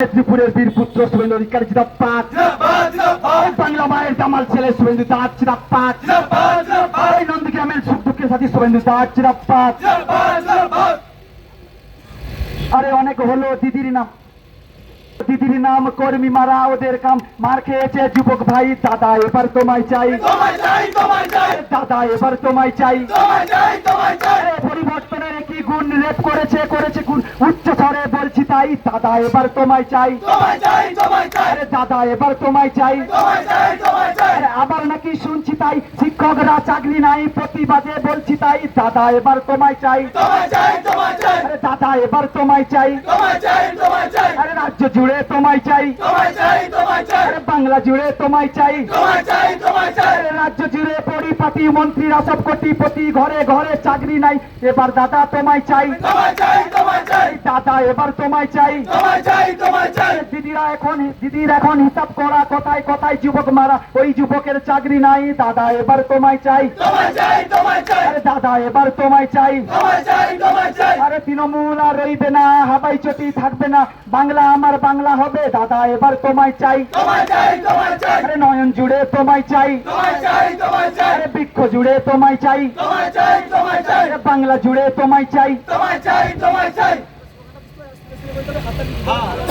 ত্রিপুরের বীর পুত্র শুভেন্দু অধিকারী জিন্দাবাদ। বাংলা মায়ের জামাল ছেলে শুভেন্দু দাস জিন্দাবাদ। নন্দীগ্রামের সুখ দুঃখের সাথী শুভেন্দু দাস জিন্দাবাদ। আরে অনেক হলো দিদির নাম কর্মী মারা ওদের কাম মার খেয়েছে যুবক ভাই। দাদা এবার তোমায় চাই, দাদা এবার তোমায় চাই। পরিবর্তনের একই গুণ রেপ করেছে গুণ উচ্চ স্বরে বলছি তাই। দাদা এবার তোমায় চাই, আরে দাদা এবার তোমায় চাই। আবার নাকি শুনছি তাই শিক্ষকরা চাকরি নাই, প্রতিবাদে বলছি তাই। দাদা এবার তোমায় চাই, আরে দাদা এবার তোমায় চাই। আরে রাজ্য জুড়ে তোমায় চাই, আরে বাংলা জুড়ে তোমায় চাই। আরে রাজ্য জুড়ে পরিপাটি মন্ত্রীরা সব কোটিপতি, ঘরে ঘরে চাকরি নাই। এবার দাদা তোমায় চাই, দাদা এবার তোমায় চাই। দিদির এখন হিসাব করা কোথায় কোথায় যুবক মারা, ওই যুবকের চাকরি নাই। দাদা এবার তোমায় চাই, আরে দাদা এবার তোমায় চাই। আরে তৃণমূল আর রইবে না, হাবাই চটি থাকবে না, বাংলা আমার বাংলা হবে। দাদা এবার তোমায় চাই, আরে নয়ন জুড়ে তোমায় চাই, আরে বৃক্ষ জুড়ে তোমায় চাই, আরে বাংলা জুড়ে তোমায় চাই।